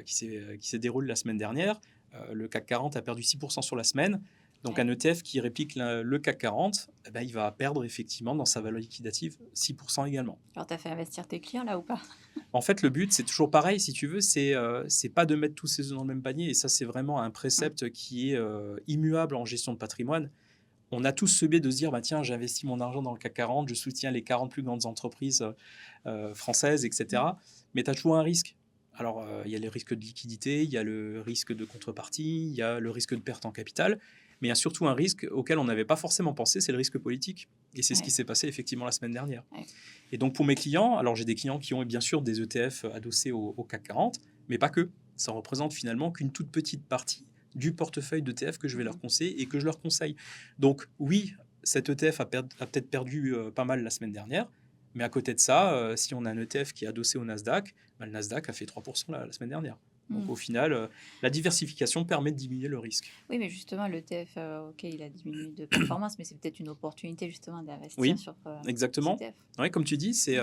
qui s'est déroulée la semaine dernière, le CAC 40 a perdu 6% sur la semaine. Donc, un ETF qui réplique le CAC 40, il va perdre effectivement dans sa valeur liquidative 6% également. Alors, tu as fait investir tes clients là ou pas ? En fait, le but, c'est toujours pareil, si tu veux, c'est pas de mettre tous ses œufs dans le même panier. Et ça, c'est vraiment un précepte qui est immuable en gestion de patrimoine. On a tous ce biais de se dire, tiens, j'investis mon argent dans le CAC 40, je soutiens les 40 plus grandes entreprises françaises, etc. Mais tu as toujours un risque. Alors, il y a les risques de liquidité, il y a le risque de contrepartie, il y a le risque de perte en capital, mais il y a surtout un risque auquel on n'avait pas forcément pensé, c'est le risque politique. Et c'est ce qui s'est passé effectivement la semaine dernière. Et donc, pour mes clients, alors j'ai des clients qui ont bien sûr des ETF adossés au CAC 40, mais pas que. Ça représente finalement qu'une toute petite partie du portefeuille d'ETF que je vais leur conseiller et que je leur conseille. Donc oui, cet ETF a peut-être perdu pas mal la semaine dernière, mais à côté de ça, si on a un ETF qui est adossé au Nasdaq, le Nasdaq a fait 3% la semaine dernière. Donc au final, la diversification permet de diminuer le risque. Oui, mais justement, l'ETF, il a diminué de performance, mais c'est peut-être une opportunité justement d'investir sur exactement. ETF. Oui, comme tu dis, c'est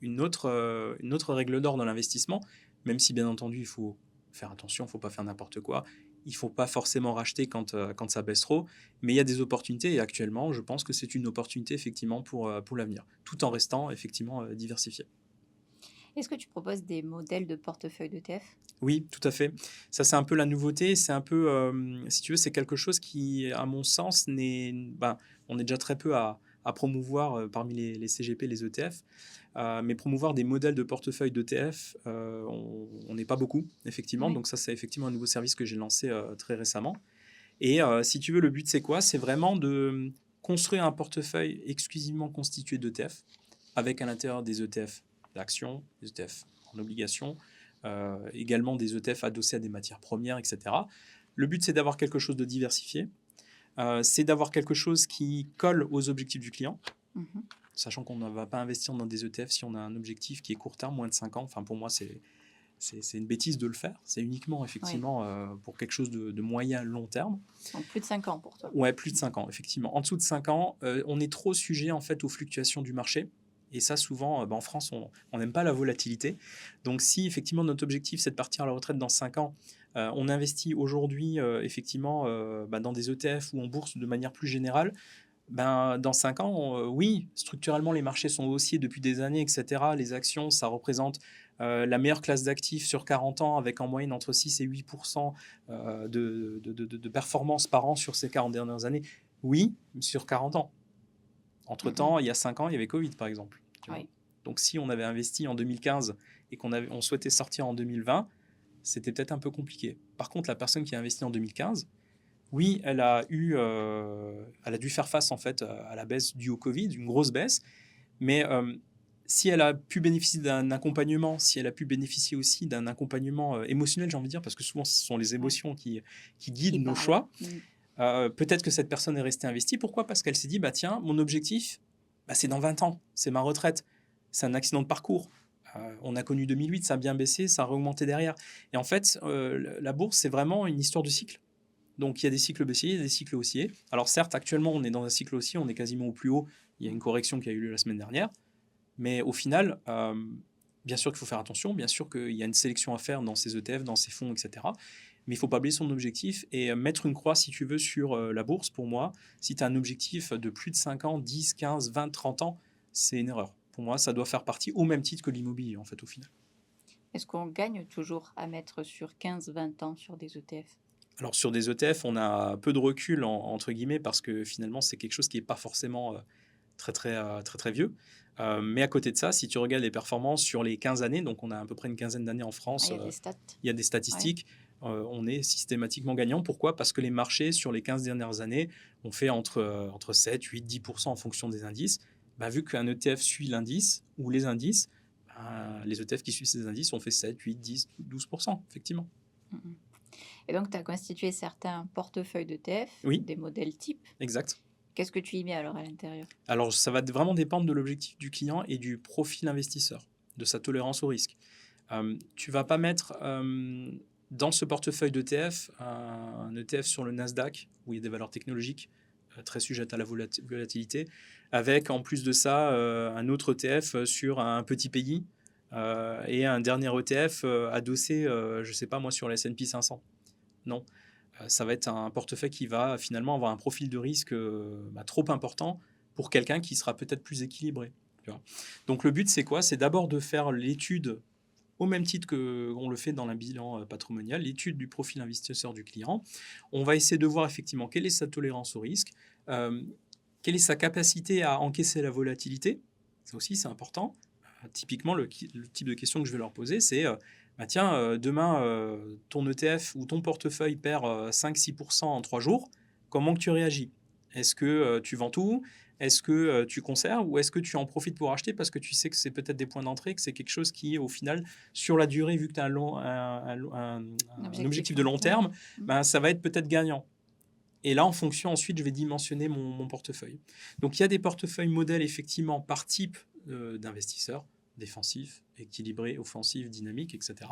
une autre règle d'or dans l'investissement, même si bien entendu, il faut faire attention, il ne faut pas faire n'importe quoi. Il ne faut pas forcément racheter quand ça baisse trop, mais il y a des opportunités et actuellement, je pense que c'est une opportunité effectivement pour l'avenir, tout en restant effectivement diversifié. Est-ce que tu proposes des modèles de portefeuille d'ETF? Oui, tout à fait. Ça, c'est un peu la nouveauté. C'est un peu, si tu veux, c'est quelque chose qui, à mon sens, on est déjà très peu à promouvoir parmi les CGP, les ETF, mais promouvoir des modèles de portefeuille d'ETF, on n'est pas beaucoup, effectivement. Oui. Donc ça, c'est effectivement un nouveau service que j'ai lancé très récemment. Et si tu veux, le but, c'est quoi? C'est vraiment de construire un portefeuille exclusivement constitué d'ETF, avec à l'intérieur des ETF d'actions, des ETF en obligations, également des ETF adossés à des matières premières, etc. Le but, c'est d'avoir quelque chose de diversifié, c'est d'avoir quelque chose qui colle aux objectifs du client, Mhm. sachant qu'on ne va pas investir dans des ETF si on a un objectif qui est court terme, moins de 5 ans. Enfin, pour moi, c'est une bêtise de le faire. C'est uniquement, Oui. effectivement, pour quelque chose de moyen long terme. Donc plus de 5 ans pour toi. Ouais, plus de 5 ans, effectivement. En dessous de 5 ans, on est trop sujet en fait aux fluctuations du marché. Et ça, souvent, en France, on n'aime pas la volatilité. Donc, si effectivement notre objectif, c'est de partir à la retraite dans 5 ans, on investit aujourd'hui effectivement dans des ETF ou en bourse de manière plus générale, dans 5 ans, oui, structurellement, les marchés sont haussiers depuis des années, etc. Les actions, ça représente la meilleure classe d'actifs sur 40 ans, avec en moyenne entre 6 et 8% de performance par an sur ces 40 dernières années. Oui, sur 40 ans. Entre-temps, il y a 5 ans, il y avait Covid, par exemple. Oui. Donc, si on avait investi en 2015 et on souhaitait sortir en 2020, c'était peut-être un peu compliqué. Par contre, la personne qui a investi en 2015, oui, elle a dû faire face en fait à la baisse due au Covid, une grosse baisse, mais si elle a pu bénéficier d'un accompagnement, si elle a pu bénéficier aussi d'un accompagnement émotionnel, j'ai envie de dire, parce que souvent ce sont les émotions qui guident Qui nos parle. choix, peut-être que cette personne est restée investie. Pourquoi? Parce qu'elle s'est dit, bah tiens, mon objectif, c'est dans 20 ans, c'est ma retraite, c'est un accident de parcours. On a connu 2008, ça a bien baissé, ça a remonté derrière. Et en fait, la bourse, c'est vraiment une histoire de cycle. Donc il y a des cycles baissiers, il y a des cycles haussiers. Alors certes, actuellement, on est dans un cycle haussier, on est quasiment au plus haut. Il y a une correction qui a eu lieu la semaine dernière. Mais au final, bien sûr qu'il faut faire attention, bien sûr qu'il y a une sélection à faire dans ces ETF, dans ces fonds, etc. Mais il ne faut pas oublier son objectif et mettre une croix, si tu veux, sur la bourse, pour moi, si tu as un objectif de plus de 5 ans, 10, 15, 20, 30 ans, c'est une erreur. Pour moi, ça doit faire partie au même titre que l'immobilier, en fait, au final. Est-ce qu'on gagne toujours à mettre sur 15-20 ans sur des ETF? Alors sur des ETF, on a peu de recul entre guillemets parce que finalement c'est quelque chose qui n'est pas forcément très vieux. Mais à côté de ça, si tu regardes les performances sur les 15 années, donc on a à peu près une quinzaine d'années en Ah, France, il y a des stats. il y a des statistiques, on est systématiquement gagnant. Pourquoi? Parce que les marchés sur les 15 dernières années ont fait entre 7, 8, 10% en fonction des indices. Vu qu'un ETF suit l'indice ou les indices, les ETF qui suivent ces indices ont fait 7, 8, 10, 12%, effectivement. Mhm. Et donc, tu as constitué certains portefeuilles d'ETF, Oui, des modèles types. exact. Qu'est-ce que tu y mets alors à l'intérieur? Alors, ça va vraiment dépendre de l'objectif du client et du profil investisseur, de sa tolérance au risque. Tu ne vas pas mettre dans ce portefeuille d'ETF un ETF sur le Nasdaq, où il y a des valeurs technologiques très sujettes à la volatilité, avec en plus de ça un autre ETF sur un petit pays et un dernier ETF adossé, je ne sais pas moi, sur la S&P 500. Non, ça va être un portefeuille qui va finalement avoir un profil de risque trop important pour quelqu'un qui sera peut-être plus équilibré. Tu vois. Donc le but, c'est quoi? C'est d'abord de faire l'étude, au même titre qu'on le fait dans un bilan patrimonial, l'étude du profil investisseur du client. On va essayer de voir effectivement quelle est sa tolérance au risque, quelle est sa capacité à encaisser la volatilité. Ça aussi, c'est important. Typiquement, le type de question que je vais leur poser, c'est tiens, demain, ton ETF ou ton portefeuille perd 5-6% en 3 jours, comment que tu réagis? Est-ce que tu vends tout? Est-ce que tu conserves ou est-ce que tu en profites pour acheter parce que tu sais que c'est peut-être des points d'entrée, que c'est quelque chose qui, au final, sur la durée, vu que tu as un objectif de long terme, ça va être peut-être gagnant. Et là, en fonction, ensuite, je vais dimensionner mon portefeuille. Donc, il y a des portefeuilles modèles, effectivement, par type d'investisseurs, défensifs, équilibrés, offensifs, dynamiques, etc.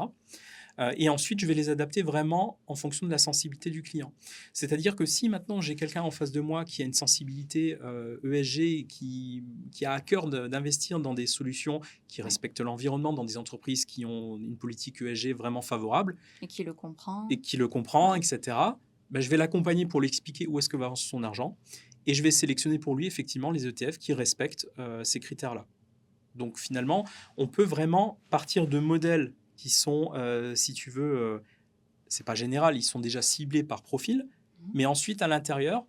Et ensuite, je vais les adapter vraiment en fonction de la sensibilité du client. C'est-à-dire que si maintenant j'ai quelqu'un en face de moi qui a une sensibilité ESG, qui a à cœur d'investir dans des solutions qui Oui. respectent l'environnement, dans des entreprises qui ont une politique ESG vraiment favorable Et qui le comprend. et qui le comprend, Ouais. etc., ben, je vais l'accompagner pour lui expliquer où est-ce que va son argent et je vais sélectionner pour lui effectivement les ETF qui respectent ces critères-là. Donc finalement, on peut vraiment partir de modèles qui sont, si tu veux, c'est pas général, ils sont déjà ciblés par profil, Mhm. mais ensuite à l'intérieur,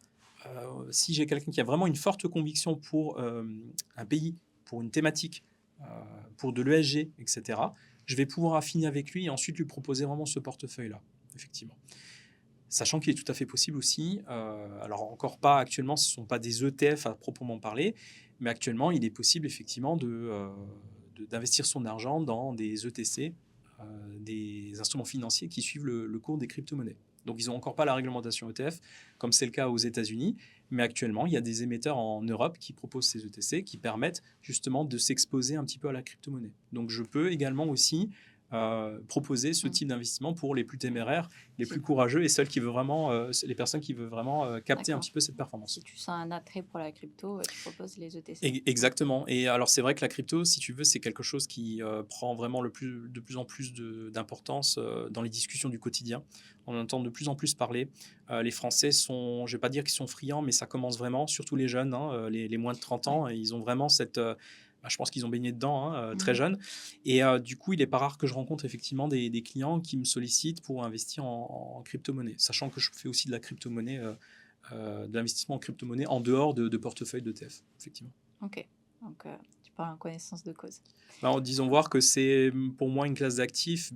si j'ai quelqu'un qui a vraiment une forte conviction pour un pays, pour une thématique, euh, pour de l'ESG, etc., je vais pouvoir affiner avec lui et ensuite lui proposer vraiment ce portefeuille-là, effectivement. Sachant qu'il est tout à fait possible aussi, alors encore pas actuellement, ce ne sont pas des ETF à proprement parler, mais actuellement, il est possible effectivement d'investir son argent dans des ETC, des instruments financiers qui suivent le cours des crypto-monnaies. Donc, ils n'ont encore pas la réglementation ETF, comme c'est le cas aux États-Unis, mais actuellement, il y a des émetteurs en Europe qui proposent ces ETC qui permettent justement de s'exposer un petit peu à la crypto-monnaie. Donc, je peux également aussi proposer ce type d'investissement pour les plus téméraires, les plus courageux et celles qui veulent vraiment, les personnes qui veulent vraiment capter un D'accord. petit peu cette performance. Si tu sens un attrait pour la crypto, tu proposes les ETC. Exactement. Et alors, c'est vrai que la crypto, si tu veux, c'est quelque chose qui prend vraiment de plus en plus d'importance dans les discussions du quotidien. On entend de plus en plus parler. Les Français sont, je ne vais pas dire qu'ils sont friands, mais ça commence vraiment, surtout les jeunes, hein, les moins de 30 ans, Ouais. et ils ont vraiment cette... je pense qu'ils ont baigné dedans très Mhm. jeunes. Et du coup, il n'est pas rare que je rencontre effectivement des clients qui me sollicitent pour investir en crypto-monnaie, sachant que je fais aussi de la crypto-monnaie, de l'investissement en crypto-monnaie en dehors de portefeuille d'ETF, effectivement. Ok. Donc, tu parles en connaissance de cause. Alors, disons voir que c'est pour moi une classe d'actifs.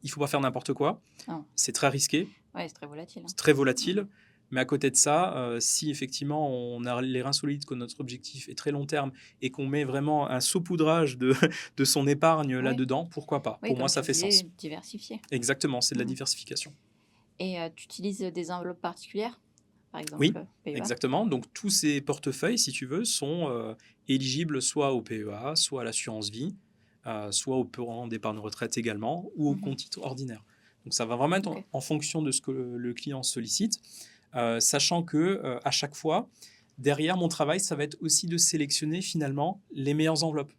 Il ne faut pas faire n'importe quoi. Non. C'est très risqué, Ouais, c'est très volatile. c'est très volatile. Mais à côté de ça, si effectivement on a les reins solides, que notre objectif est très long terme et qu'on met vraiment un saupoudrage de son épargne Oui. là-dedans, pourquoi pas? Oui, Pour moi, comme ça tu fait disais, sens. diversifier. Exactement, c'est de la Mhm. diversification. Et tu utilises des enveloppes particulières, par Oui, exemple PEA. exactement. Donc tous ces portefeuilles, si tu veux, sont éligibles soit au PEA, soit à l'assurance vie, soit au plan d'épargne retraite également, ou au Mhm. compte titre ordinaire. Donc ça va vraiment être Ok. en fonction de ce que le client sollicite, sachant que à chaque fois, derrière mon travail, ça va être aussi de sélectionner finalement les meilleures enveloppes.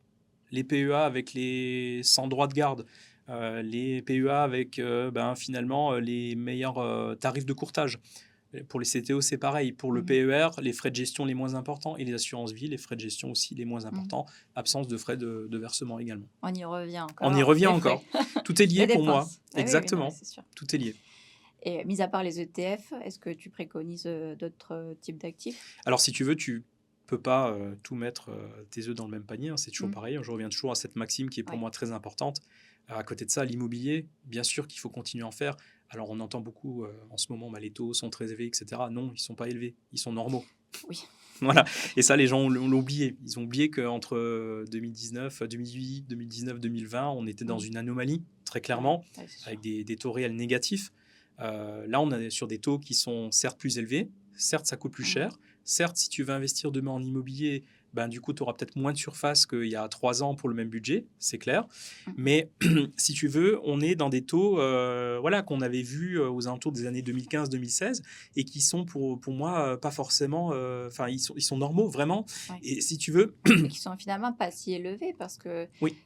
Les PEA avec les sans droit de garde, les PEA avec finalement les meilleurs tarifs de courtage. Pour les CTO, c'est pareil. Pour le Mhm. PER, les frais de gestion les moins importants et les assurances vie, les frais de gestion aussi les moins Mhm. importants. Absence de frais de versement également. On y revient encore. On y revient Les encore. frais. Tout est lié Les pour moi. dépenses. Ah oui, oui, non, Exactement. c'est sûr. Tout est lié. Et mis à part les ETF, est-ce que tu préconises d'autres types d'actifs? Alors, si tu veux, tu peux pas tout mettre tes œufs dans le même panier, hein, c'est toujours Mm. pareil. Je reviens toujours à cette maxime qui est pour Ouais. moi très importante. À côté de ça, l'immobilier, bien sûr qu'il faut continuer à en faire. Alors, on entend beaucoup en ce moment, les taux sont très élevés, etc. Non, ils ne sont pas élevés, ils sont normaux. Oui. Voilà. Et ça, les gens l'ont oublié. Ils ont oublié qu'entre 2019, 2018, 2019, 2020, on était dans une anomalie, très clairement, Ouais, c'est sûr. avec des taux réels négatifs. Là, on est sur des taux qui sont certes plus élevés, certes, ça coûte plus cher. Certes, si tu veux investir demain en immobilier, du coup, tu auras peut-être moins de surface qu'il y a 3 ans pour le même budget, c'est clair. Mais si tu veux, on est dans des taux qu'on avait vus aux alentours des années 2015-2016 et qui sont pour moi pas forcément... Enfin, ils sont normaux, vraiment. Ouais. Et si tu veux... Et qui sont finalement pas si élevés parce que Oui.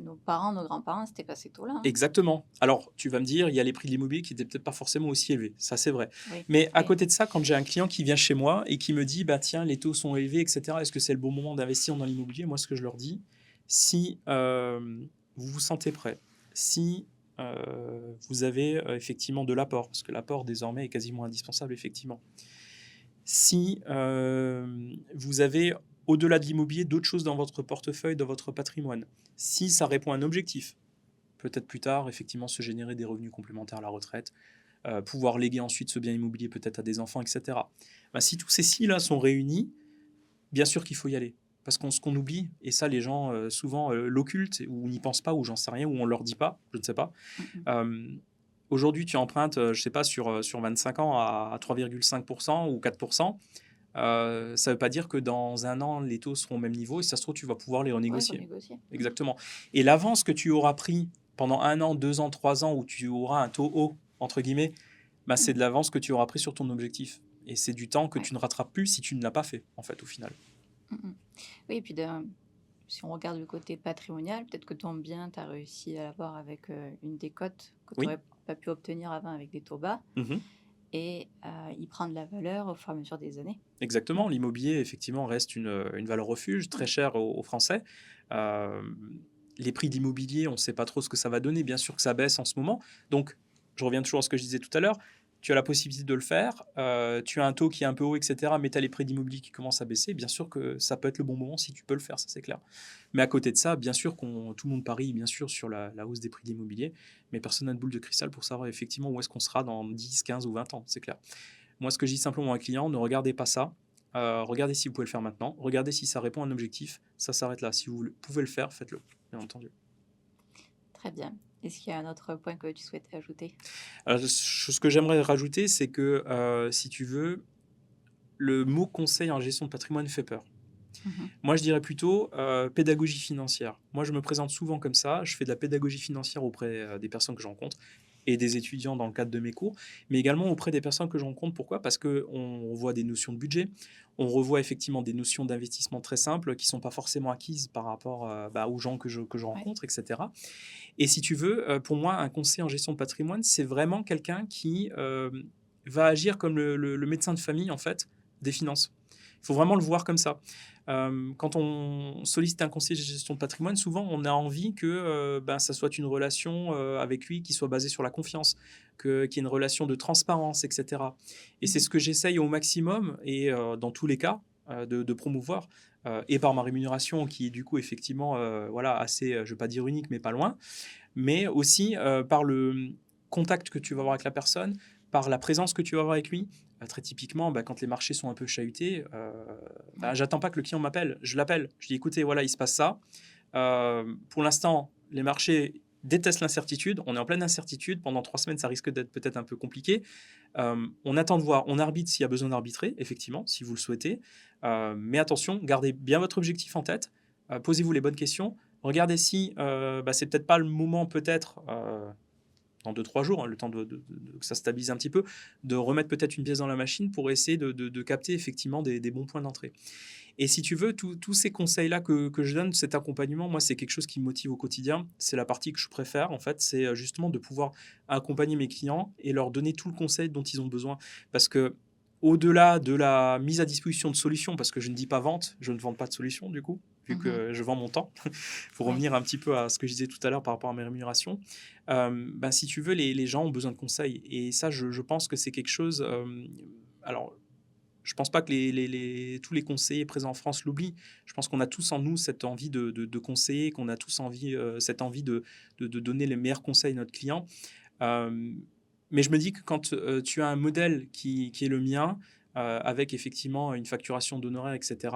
nos parents, nos grands-parents, c'était pas ces taux-là. Hein. Exactement. Alors, tu vas me dire, il y a les prix de l'immobilier qui n'étaient peut-être pas forcément aussi élevés. Ça, c'est vrai. Oui. Mais à côté de ça, quand j'ai un client qui vient chez moi et qui me dit, tiens, les taux sont élevés, etc., est-ce que c'est le bon moment d'investir dans l'immobilier? Moi, ce que je leur dis, si vous vous sentez prêt, si vous avez effectivement de l'apport, parce que l'apport désormais est quasiment indispensable, effectivement. Si vous avez, au-delà de l'immobilier, d'autres choses dans votre portefeuille, dans votre patrimoine, si ça répond à un objectif, peut-être plus tard, effectivement, se générer des revenus complémentaires à la retraite, pouvoir léguer ensuite ce bien immobilier peut-être à des enfants, etc. Si tous ces si-là sont réunis, bien sûr qu'il faut y aller. Parce qu'on ce qu'on oublie, et ça les gens souvent l'occultent, ou n'y pensent pas, ou j'en sais rien, ou on ne leur dit pas, je ne sais pas. Aujourd'hui, tu empruntes, je ne sais pas, sur 25 ans à 3,5% ou 4%. Ça ne veut pas dire que dans un an, les taux seront au même niveau, et si ça se trouve, tu vas pouvoir les renégocier. Ouais, renégocier. Exactement. Et l'avance que tu auras pris pendant 1 an, 2 ans, 3 ans où tu auras un taux haut, entre guillemets, bah, c'est Mmh. de l'avance que tu auras pris sur ton objectif. Et c'est du temps que Ouais. tu ne rattrapes plus si tu ne l'as pas fait, en fait, au final. Mmh mh. Oui et puis si on regarde le côté patrimonial, peut-être que ton bien, tu as réussi à l'avoir avec, une décote que tu Oui. aurais pas pu obtenir avant avec des taux bas Mhm. et il prend de la valeur au fur et à mesure des années. Exactement. Non? L'immobilier, effectivement, reste une valeur refuge très chère aux Français. Euh, les prix d'immobilier, on ne sait pas trop ce que ça va donner. Bien sûr que ça baisse en ce moment. Donc, je reviens toujours à ce que je disais tout à l'heure. Tu as la possibilité de le faire. Tu as un taux qui est un peu haut, etc. Mais tu as les prix d'immobilier qui commencent à baisser. Bien sûr que ça peut être le bon moment si tu peux le faire, ça c'est clair. Mais à côté de ça, bien sûr tout le monde parie bien sûr sur la hausse des prix d'immobilier. Mais personne n'a de boule de cristal pour savoir effectivement où est-ce qu'on sera dans 10, 15 ou 20 ans, c'est clair. Moi, ce que je dis simplement à un client, ne regardez pas ça. Regardez si vous pouvez le faire maintenant. Regardez si ça répond à un objectif. Ça s'arrête là. Si vous pouvez le faire, faites-le, bien entendu. Très bien. Est-ce qu'il y a un autre point que tu souhaitais ajouter? Ce que j'aimerais rajouter, c'est que si tu veux, le mot conseil en gestion de patrimoine fait peur. Mmh. Moi, je dirais plutôt pédagogie financière. Moi, je me présente souvent comme ça. Je fais de la pédagogie financière auprès des personnes que je rencontre et des étudiants dans le cadre de mes cours, mais également auprès des personnes que je rencontre. Pourquoi? Parce qu'on voit des notions de budget, on revoit effectivement des notions d'investissement très simples qui ne sont pas forcément acquises par rapport aux gens que je Ouais. rencontre, etc. Et si tu veux, pour moi, un conseiller en gestion de patrimoine, c'est vraiment quelqu'un qui va agir comme le médecin de famille, en fait, des finances. Il faut vraiment le voir comme ça. Quand on sollicite un conseiller de gestion de patrimoine, souvent on a envie que ça soit une relation avec lui qui soit basée sur la confiance, qu'il y ait une relation de transparence, etc. Et c'est Mmh. ce que j'essaye au maximum et dans tous les cas de promouvoir. Et par ma rémunération qui est du coup effectivement voilà, assez, je ne vais pas dire unique, mais pas loin, mais aussi par le contact que tu vas avoir avec la personne, par la présence que tu vas avoir avec lui. Très typiquement, quand les marchés sont un peu chahutés, Ouais. j'attends pas que le client m'appelle, je l'appelle. Je dis écoutez, voilà, il se passe ça. Pour l'instant, les marchés détestent l'incertitude. On est en pleine incertitude. Pendant 3 semaines, ça risque d'être peut-être un peu compliqué. On attend de voir. On arbitre s'il y a besoin d'arbitrer, effectivement, si vous le souhaitez. Mais attention, gardez bien votre objectif en tête. Posez-vous les bonnes questions. Regardez si c'est peut-être pas le moment, peut-être dans 2, 3 jours, hein, le temps que ça stabilise un petit peu, de remettre peut-être une pièce dans la machine pour essayer de capter effectivement des bons points d'entrée. Et si tu veux, tous ces conseils-là que je donne, cet accompagnement, moi, c'est quelque chose qui me motive au quotidien. C'est la partie que je préfère, en fait, c'est justement de pouvoir accompagner mes clients et leur donner tout le conseil dont ils ont besoin. Parce que, au-delà de la mise à disposition de solutions, parce que je ne dis pas vente, je ne vends pas de solutions, du coup, vu Mmh. que je vends mon temps, pour Ouais. revenir un petit peu à ce que je disais tout à l'heure par rapport à mes rémunérations, si tu veux, les gens ont besoin de conseils. Et ça, je pense que c'est quelque chose... alors, je pense pas que tous les conseillers présents en France l'oublient. Je pense qu'on a tous en nous cette envie de conseiller, qu'on a tous cette envie de donner les meilleurs conseils à notre client. Euh, mais je me dis que quand tu as un modèle qui est le mien, avec effectivement une facturation d'honoraires, etc.,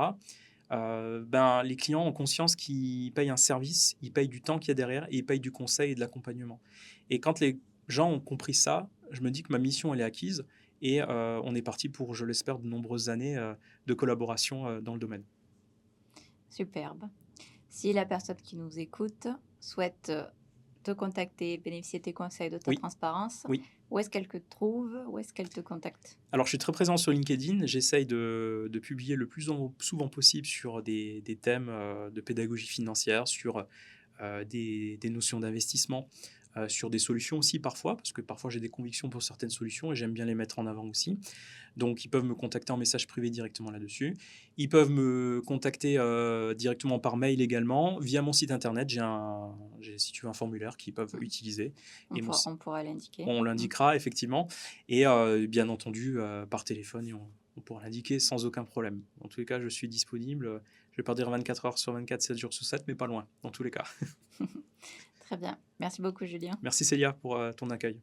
les clients ont conscience qu'ils payent un service, ils payent du temps qu'il y a derrière et ils payent du conseil et de l'accompagnement. Et quand les gens ont compris ça, je me dis que ma mission, elle est acquise et on est parti pour, je l'espère, de nombreuses années de collaboration dans le domaine. Superbe. Si la personne qui nous écoute souhaite te contacter, bénéficier de tes conseils, de ta Oui, transparence, oui. où est-ce qu'elle te trouve? Où est-ce qu'elle te contacte? Alors, je suis très présent sur LinkedIn. J'essaye de publier le plus souvent possible sur des thèmes de pédagogie financière, sur des notions d'investissement, sur des solutions aussi parfois, parce que parfois j'ai des convictions pour certaines solutions et j'aime bien les mettre en avant aussi. Donc, ils peuvent me contacter en message privé directement là-dessus. Ils peuvent me contacter directement par mail également. Via mon site internet, j'ai, si tu veux, un formulaire qu'ils peuvent Mm. utiliser. On Et pourra, on pourra l'indiquer. on Mm. l'indiquera effectivement. Et bien entendu, par téléphone, et on pourra l'indiquer sans aucun problème. Dans tous les cas, je suis disponible. Je ne vais pas dire 24 heures sur 24, 7 jours sur 7, mais pas loin, dans tous les cas. Très bien. Merci beaucoup, Julien. Merci Célia pour ton accueil.